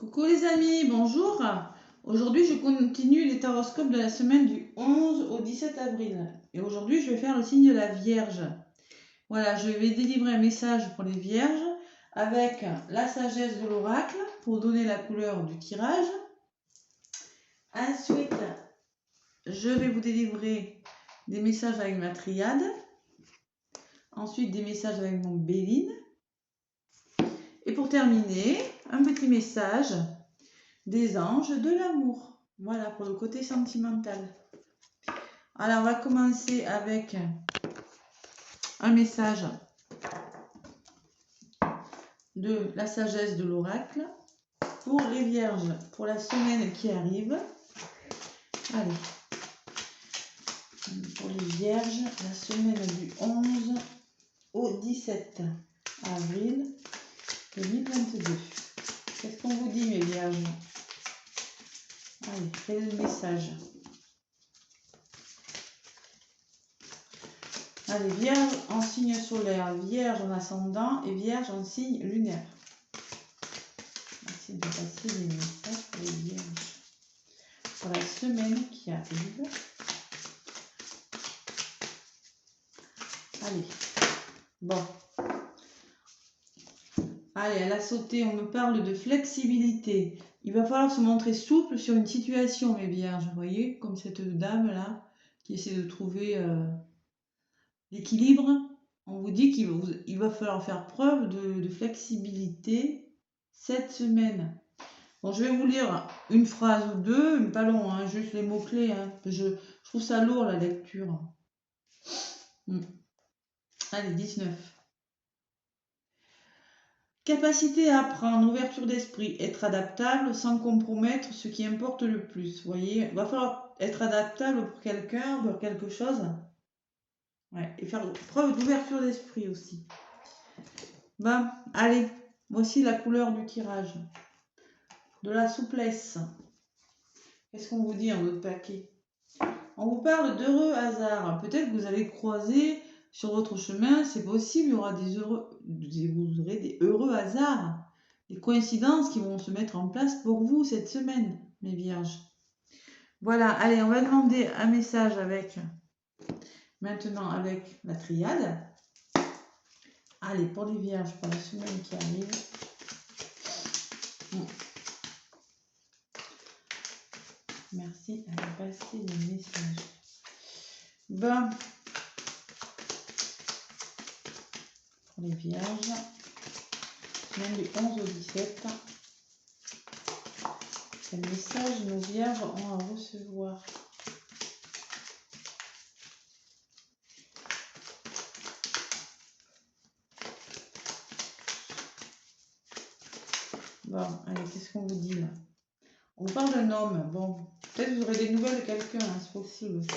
Coucou les amis, bonjour. Aujourd'hui, je continue les taroscopes de la semaine du 11 au 17 avril. Et aujourd'hui, je vais faire le signe de la Vierge. Voilà, je vais délivrer un message pour les Vierges avec la sagesse de l'oracle pour donner la couleur du tirage. Ensuite, je vais vous délivrer des messages avec ma triade. Ensuite, des messages avec mon Béline. Et pour terminer, un petit message des anges de l'amour. Voilà, pour le côté sentimental. Alors, on va commencer avec un message de la sagesse de l'oracle pour les vierges, pour la semaine qui arrive. Allez, pour les vierges, la semaine du 11 au 17 avril 2022. Qu'est-ce qu'on vous dit, mes vierges? Allez, quel est le message? Allez, Vierge en signe solaire, Vierge en ascendant et Vierge en signe lunaire. Merci de passer les messages pour les Vierges pour la semaine qui arrive. Allez, bon. Allez, elle a sauté, on me parle de flexibilité. Il va falloir se montrer souple sur une situation, mes Vierges. Vous voyez, comme cette dame-là qui essaie de trouver l'équilibre. On vous dit qu'il va falloir faire preuve de flexibilité cette semaine. Bon, je vais vous lire une phrase ou deux, mais pas long, hein, juste les mots-clés. Hein, je trouve ça lourd, la lecture. Allez, 19. Capacité à apprendre, ouverture d'esprit, être adaptable sans compromettre ce qui importe le plus. Vous voyez, il va falloir être adaptable pour quelqu'un, pour quelque chose. Ouais, et faire preuve d'ouverture d'esprit aussi. Bon, allez, voici la couleur du tirage. De la souplesse. Qu'est-ce qu'on vous dit en votre paquet? On vous parle d'heureux hasards. Peut-être que vous allez croiser sur votre chemin, c'est possible, il y aura vous aurez des heureux hasards, des coïncidences qui vont se mettre en place pour vous cette semaine, mes vierges. Voilà, allez, on va demander un message maintenant avec la triade. Allez, pour les vierges, pour la semaine qui arrive. Merci à passer le message. Bon. Pour les vierges, semaine du 11 au 17. Quel message nos vierges ont à recevoir? Bon, allez, qu'est-ce qu'on vous dit là? On vous parle d'un homme. Bon, peut-être vous aurez des nouvelles de quelqu'un, hein, c'est possible aussi.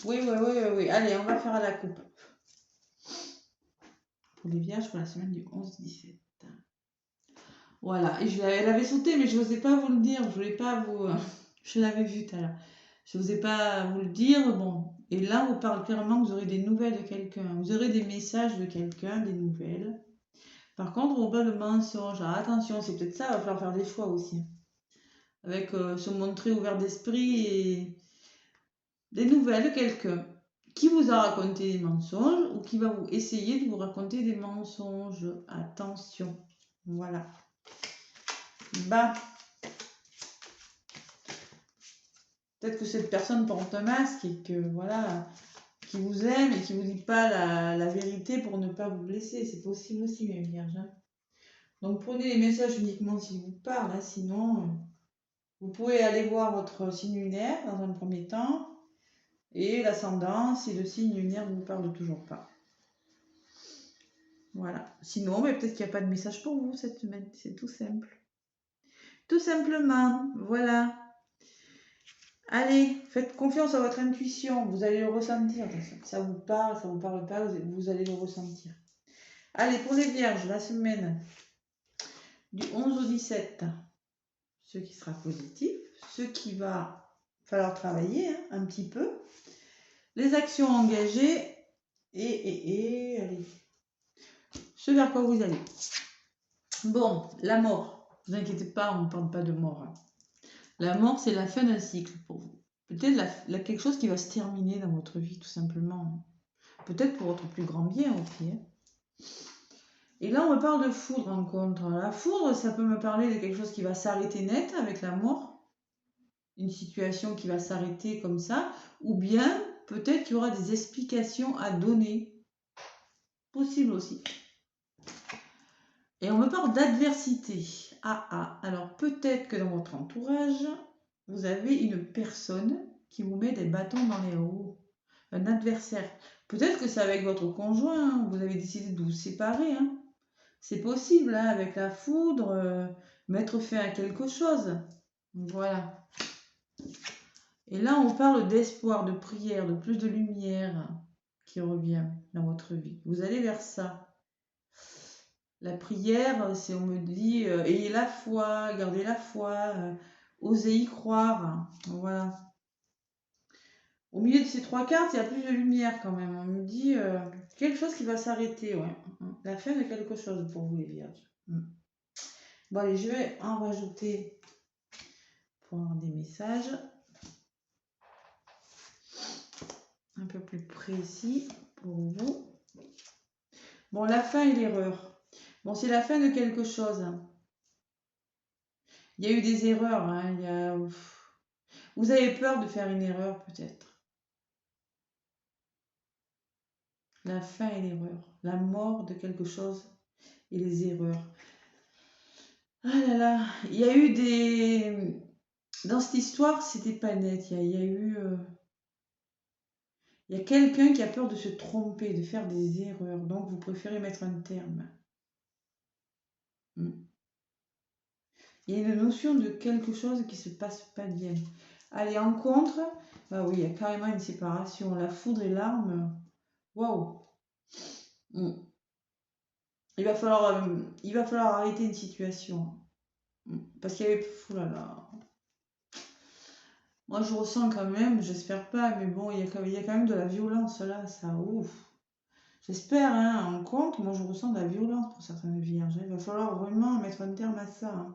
Oui. Allez, on va faire à la coupe. Pour les vierges, pour la semaine du 11-17. Voilà, et elle avait sauté, mais je n'osais pas vous le dire. Je voulais pas vous... je l'avais vu tout à l'heure. Je n'osais pas vous le dire. Bon, et là, on vous parle clairement que vous aurez des nouvelles de quelqu'un. Vous aurez des messages de quelqu'un, des nouvelles. Par contre, on vous parle de mensonge. Alors, attention, c'est peut-être ça, il va falloir faire des choix aussi. Avec se montrer ouvert d'esprit et des nouvelles de quelqu'un qui vous a raconté des mensonges ou qui va vous essayer de vous raconter des mensonges. Attention. Voilà. Bah, peut-être que cette personne porte un masque et que voilà, qui vous aime et qui vous dit pas la vérité pour ne pas vous blesser. C'est possible aussi, mes vierges. Hein. Donc prenez les messages uniquement s'ils vous parlent. Hein, sinon, vous pouvez aller voir votre signe lunaire dans un premier temps et l'ascendant si le signe lunaire ne vous parle toujours pas. Voilà. Sinon, mais peut-être qu'il n'y a pas de message pour vous cette semaine. C'est tout simple. Tout simplement. Voilà. Allez, faites confiance à votre intuition, vous allez le ressentir. Ça vous parle, ça vous parle pas, vous allez le ressentir. Allez, pour les vierges, la semaine du 11 au 17, ce qui sera positif, ce qui va falloir travailler hein, un petit peu, les actions engagées et allez, ce vers quoi vous allez. Bon, la mort. Ne vous inquiétez pas, on ne parle pas de mort. Hein. La mort, c'est la fin d'un cycle pour vous. Peut-être quelque chose qui va se terminer dans votre vie, tout simplement. Peut-être pour votre plus grand bien aussi. Hein. Et là, on me parle de foudre en contre. La foudre, ça peut me parler de quelque chose qui va s'arrêter net avec la mort. Une situation qui va s'arrêter comme ça. Ou bien, peut-être qu'il y aura des explications à donner. Possible aussi. Et on me parle d'adversité. Alors peut-être que dans votre entourage, vous avez une personne qui vous met des bâtons dans les roues. Un adversaire. Peut-être que c'est avec votre conjoint, hein, vous avez décidé de vous séparer. Hein. C'est possible, hein, avec la foudre, mettre fin à quelque chose. Voilà. Et là, on parle d'espoir, de prière, de plus de lumière qui revient dans votre vie. Vous allez vers ça. La prière, c'est on me dit ayez la foi, gardez la foi, osez y croire. Voilà. Au milieu de ces trois cartes, il y a plus de lumière quand même. On me dit quelque chose qui va s'arrêter, ouais. La fin de quelque chose pour vous les vierges. Bon allez, je vais en rajouter pour avoir des messages un peu plus précis pour vous. Bon, la fin et l'erreur. Bon, c'est la fin de quelque chose. Il y a eu des erreurs. Hein. Vous avez peur de faire une erreur peut-être. La fin et l'erreur. La mort de quelque chose et les erreurs. Ah là là, il y a eu des... Dans cette histoire, c'était pas net. Il y a eu... Il y a quelqu'un qui a peur de se tromper, de faire des erreurs. Donc, vous préférez mettre un terme. Il y a une notion de quelque chose qui se passe pas bien. Allez, en contre, bah oui, il y a carrément une séparation. La foudre et l'arme, waouh. Il va falloir arrêter une situation. Parce qu'il y avait... Oh là là. Moi, je ressens quand même, j'espère pas, mais bon, il y a quand même de la violence là, ça, ouf. J'espère, hein, en compte, moi je ressens de la violence pour certaines vierges. Il va falloir vraiment mettre un terme à ça.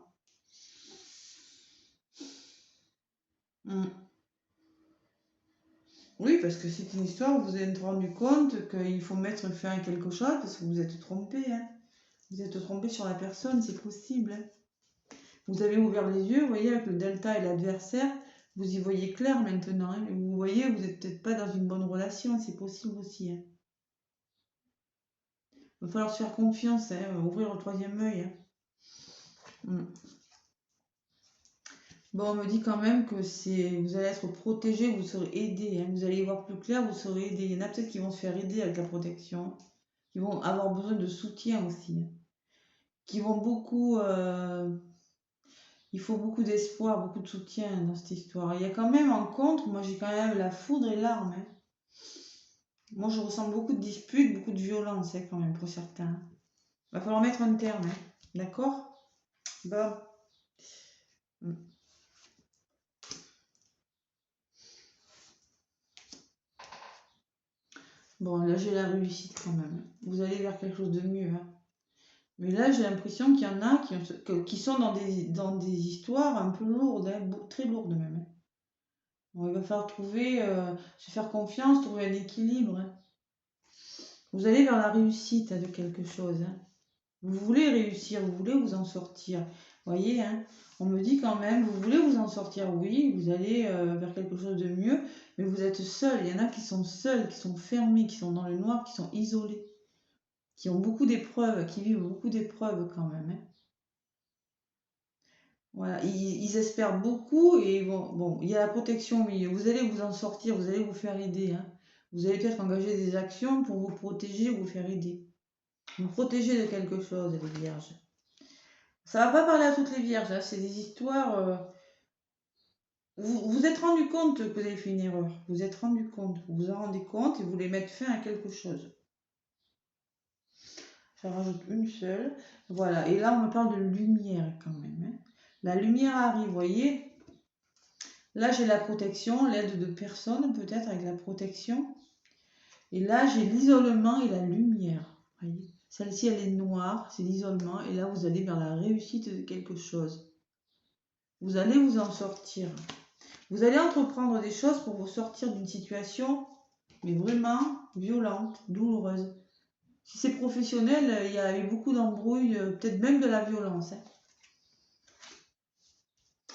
Hein. Oui, parce que c'est une histoire où vous vous êtes rendu compte qu'il faut mettre fin à quelque chose parce que vous êtes trompé. Hein. Vous êtes trompé sur la personne, c'est possible. Hein. Vous avez ouvert les yeux, vous voyez, avec le delta et l'adversaire, vous y voyez clair maintenant. Hein. Vous voyez, vous n'êtes peut-être pas dans une bonne relation, c'est possible aussi. Hein. Il va falloir se faire confiance, hein, ouvrir le troisième œil. Hein. Bon, on me dit quand même que vous allez être protégé, vous serez aidé. Hein. Vous allez y voir plus clair, vous serez aidé. Il y en a peut-être qui vont se faire aider avec la protection, qui vont avoir besoin de soutien aussi. Hein. Qui vont beaucoup... il faut beaucoup d'espoir, beaucoup de soutien dans cette histoire. Il y a quand même en contre, moi j'ai quand même la foudre et l'arme. Hein. Moi je ressens beaucoup de disputes, beaucoup de violence hein, quand même pour certains. Il va falloir mettre un terme, hein. D'accord? Bon. Bon, là j'ai la réussite quand même. Vous allez vers quelque chose de mieux. Hein. Mais là j'ai l'impression qu'il y en a qui sont dans des histoires un peu lourdes, hein, très lourdes même. Hein. Bon, il va falloir se faire confiance, trouver un équilibre. Hein. Vous allez vers la réussite de quelque chose. Hein. Vous voulez réussir, vous voulez vous en sortir. Vous voyez, hein, on me dit quand même, vous voulez vous en sortir, oui, vous allez vers quelque chose de mieux, mais vous êtes seul. Il y en a qui sont seuls, qui sont fermés, qui sont dans le noir, qui sont isolés, qui ont beaucoup d'épreuves, qui vivent beaucoup d'épreuves quand même. Hein. Voilà, ils espèrent beaucoup et bon, il y a la protection au milieu. Vous allez vous en sortir, vous allez vous faire aider. Hein. Vous allez peut-être engager des actions pour vous protéger ou vous faire aider. Vous protéger de quelque chose, les vierges. Ça va pas parler à toutes les vierges, hein. C'est des histoires. Vous vous êtes rendu compte que vous avez fait une erreur. Vous vous êtes rendu compte, vous vous en rendez compte et vous voulez mettre fin à quelque chose. J'en rajoute une seule. Voilà, et là on me parle de lumière quand même. Hein. La lumière arrive, vous voyez. Là j'ai la protection, l'aide de personne peut-être avec la protection. Et là j'ai l'isolement et la lumière. Voyez. Celle-ci, elle est noire, c'est l'isolement. Et là, vous allez vers la réussite de quelque chose. Vous allez vous en sortir. Vous allez entreprendre des choses pour vous sortir d'une situation, mais vraiment violente, douloureuse. Si c'est professionnel, il y a eu beaucoup d'embrouilles, peut-être même de la violence. Hein.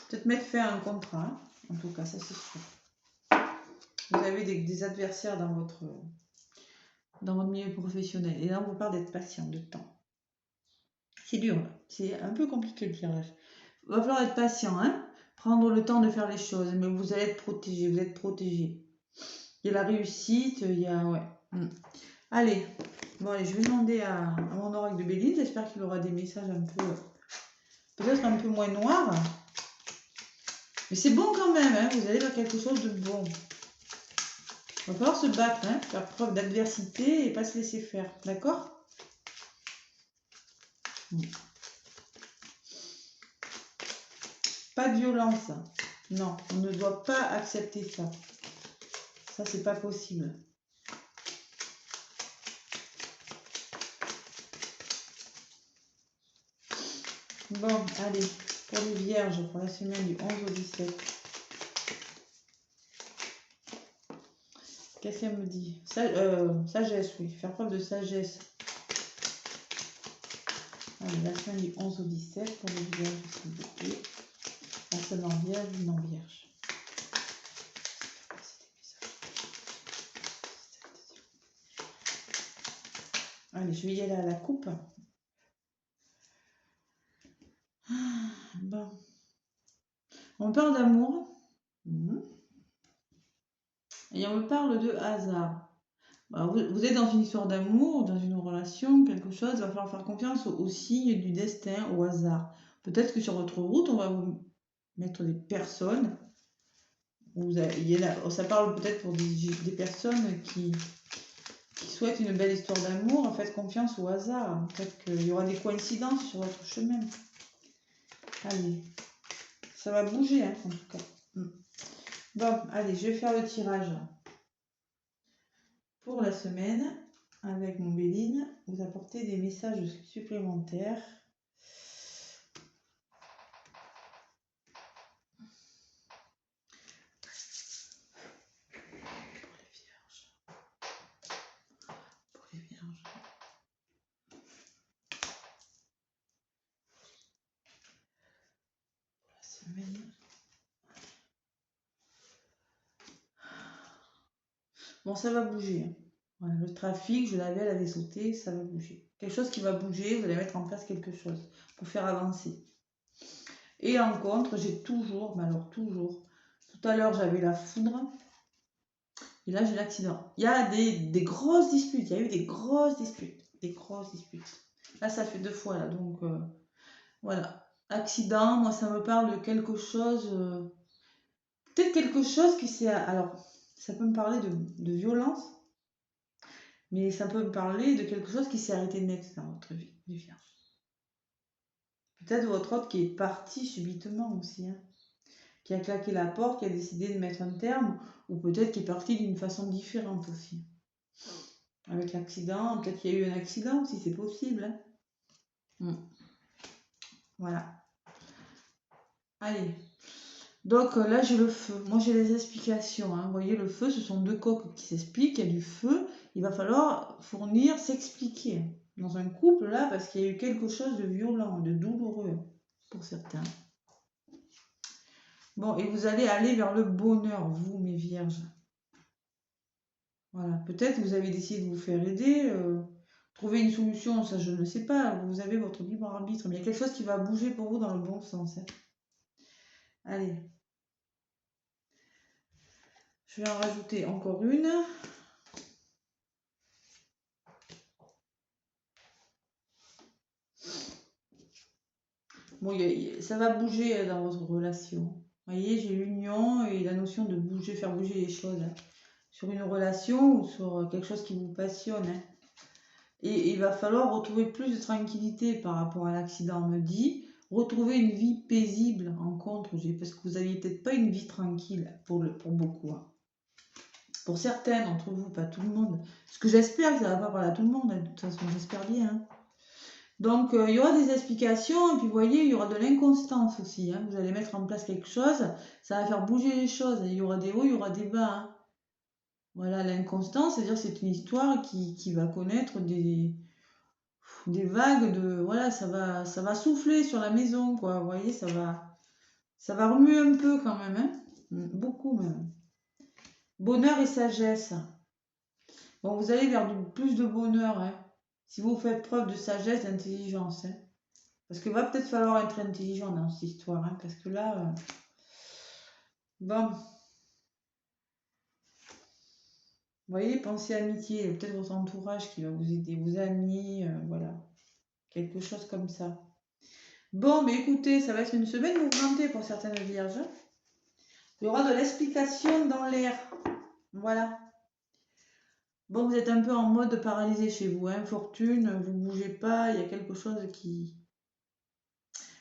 Peut-être mettre fin à un contrat, hein. En tout cas, ça c'est sûr. Vous avez des adversaires dans votre milieu professionnel. Et là, on vous parle d'être patient, de temps. C'est dur, là. C'est un peu compliqué le tirage. Il va falloir être patient, hein. Prendre le temps de faire les choses, mais vous allez être protégé, vous êtes protégé. Il y a la réussite, il y a... Ouais. Allez, bon allez, je vais demander à mon oracle de Béline, j'espère qu'il aura des messages un peu... peut-être un peu moins noirs. Mais c'est bon quand même, hein, vous allez vers quelque chose de bon. Il va falloir se battre, hein, faire preuve d'adversité et pas se laisser faire, d'accord? Pas de violence. Non, on ne doit pas accepter ça. Ça, c'est pas possible. Bon, allez, pour les vierges, pour la semaine du 11 au 17. Qu'est-ce qu'elle me dit? Sagesse, oui. Faire preuve de sagesse. Allez, la semaine du 11 au 17 pour les vierges, s'il vous plaît. Ascendant vierge, non vierge. Allez, je vais y aller à la coupe. Bon. On parle d'amour. Et on me parle de hasard. Bah, vous êtes dans une histoire d'amour, dans une relation, quelque chose. Il va falloir faire confiance aux signes du destin, au hasard. Peut-être que sur votre route, on va vous mettre des personnes. Ça parle peut-être pour des personnes qui souhaitent une belle histoire d'amour. Faites confiance au hasard. Peut-être qu'il y aura des coïncidences sur votre chemin. Allez, ça va bouger, hein, en tout cas. Bon, allez, je vais faire le tirage pour la semaine avec mon Béline. Vous apportez des messages supplémentaires. Pour les vierges. Pour la semaine. Bon, ça va bouger. Voilà, le trafic, je l'avais, elle avait sauté, ça va bouger. Quelque chose qui va bouger, vous allez mettre en place quelque chose pour faire avancer. Et en contre, j'ai toujours, mais alors toujours, tout à l'heure j'avais la foudre, et là j'ai l'accident. Il y a des grosses disputes, il y a eu des grosses disputes. Là ça fait 2 fois, là, donc voilà. Accident, moi ça me parle de quelque chose, peut-être quelque chose qui s'est... Alors, ça peut me parler de violence, mais ça peut me parler de quelque chose qui s'est arrêté net dans votre vie, les vierges. Peut-être votre autre qui est parti subitement aussi, hein, qui a claqué la porte, qui a décidé de mettre un terme, ou peut-être qui est parti d'une façon différente aussi. Avec l'accident, peut-être qu'il y a eu un accident aussi, c'est possible. Hein. Voilà. Allez. Donc là, j'ai le feu. Moi, j'ai les explications. Hein. Vous voyez, le feu, ce sont 2 coques qui s'expliquent. Il y a du feu. Il va falloir fournir, s'expliquer dans un couple, là, parce qu'il y a eu quelque chose de violent, de douloureux pour certains. Bon, et vous allez aller vers le bonheur, vous, mes vierges. Voilà. Peut-être que vous avez décidé de vous faire aider, trouver une solution, ça, je ne sais pas. Vous avez votre libre arbitre. Mais il y a quelque chose qui va bouger pour vous dans le bon sens. Hein. Allez. Je vais en rajouter encore une. Bon, ça va bouger dans votre relation. Vous voyez, j'ai l'union et la notion de bouger, faire bouger les choses. Hein, sur une relation ou sur quelque chose qui vous passionne. Hein. Et il va falloir retrouver plus de tranquillité par rapport à l'accident, on me dit. Retrouver une vie paisible en contre, parce que vous n'aviez peut-être pas une vie tranquille pour beaucoup. Hein. Pour certaines d'entre vous, pas tout le monde. Parce que j'espère que ça va pas parler à tout le monde, de toute façon, j'espère bien. Hein. Donc, il y aura des explications, et puis vous voyez, il y aura de l'inconstance aussi. Hein. Vous allez mettre en place quelque chose, ça va faire bouger les choses. Il y aura des hauts, il y aura des bas. Hein. Voilà, l'inconstance, c'est-à-dire que c'est une histoire qui va connaître des vagues de... Voilà, ça va souffler sur la maison, quoi. Vous voyez, ça va remuer un peu quand même. Hein. Beaucoup même. Bonheur et sagesse. Bon, vous allez vers plus de bonheur, hein, si vous faites preuve de sagesse, d'intelligence. Hein. Parce qu'il va peut-être falloir être intelligent dans cette histoire. Hein, parce que là, bon, vous voyez, pensez amitié, peut-être votre entourage qui va vous aider, vos amis, voilà, quelque chose comme ça. Bon, mais écoutez, ça va être une semaine mouvementée pour certaines vierges. Il y aura de l'explication dans l'air. Voilà. Bon, vous êtes un peu en mode paralysé chez vous, hein, fortune, vous ne bougez pas, il y a quelque chose qui...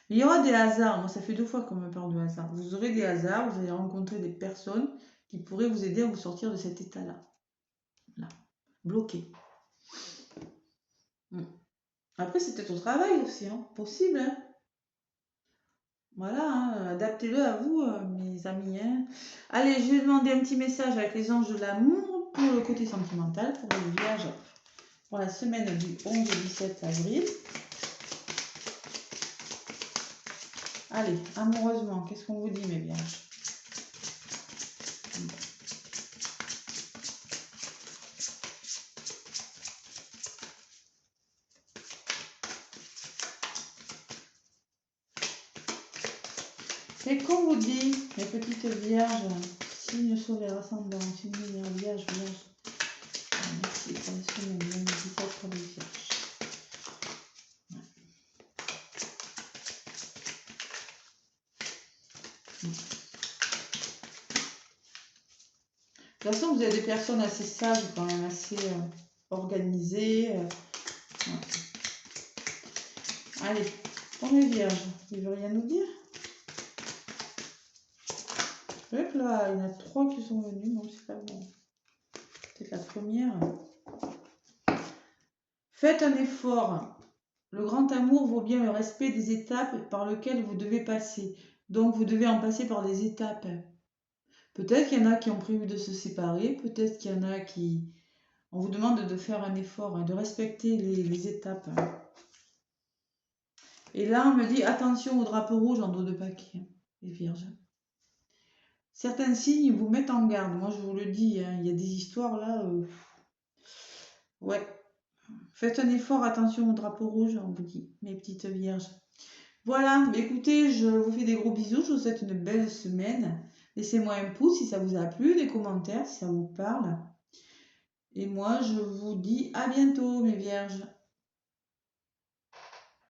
Il y aura des hasards, moi ça fait 2 fois qu'on me parle de hasard. Vous aurez des hasards, vous allez rencontrer des personnes qui pourraient vous aider à vous sortir de cet état-là. Là, bloqué. Après, c'est peut-être au travail aussi, hein, possible. Hein. Voilà, hein, adaptez-le à vous, mes amis. Hein. Allez, je vais demander un petit message avec les anges de l'amour pour le côté sentimental, pour le vierge, pour la semaine du 11 au 17 avril. Allez, amoureusement, qu'est-ce qu'on vous dit, mes vierges? Et qu'on vous dit, mes petites vierges, signe solaire ascendant, signe lunaire, vierge. Merci pour la semaine 17 pour les vierges. De toute façon, vous avez des personnes assez sages, quand même, assez organisées. Ouais. Allez, pour les vierges, il ne veut rien nous dire. Je vois que là, il y en a 3 qui sont venus, non, c'est pas bon. Peut-être la première. Faites un effort. Le grand amour vaut bien le respect des étapes par lesquelles vous devez passer. Donc, vous devez en passer par des étapes. Peut-être qu'il y en a qui ont prévu de se séparer, peut-être qu'il y en a qui... On vous demande de faire un effort, de respecter les étapes. Et là, on me dit, attention au drapeau rouge en dos de paquet, les vierges. Certains signes vous mettent en garde. Moi, je vous le dis, hein, il y a des histoires là... Ouais. Faites un effort, attention au drapeau rouge, on vous dit, mes petites vierges. Voilà, écoutez, je vous fais des gros bisous, je vous souhaite une belle semaine. Laissez-moi un pouce si ça vous a plu, des commentaires si ça vous parle. Et moi, je vous dis à bientôt, mes vierges.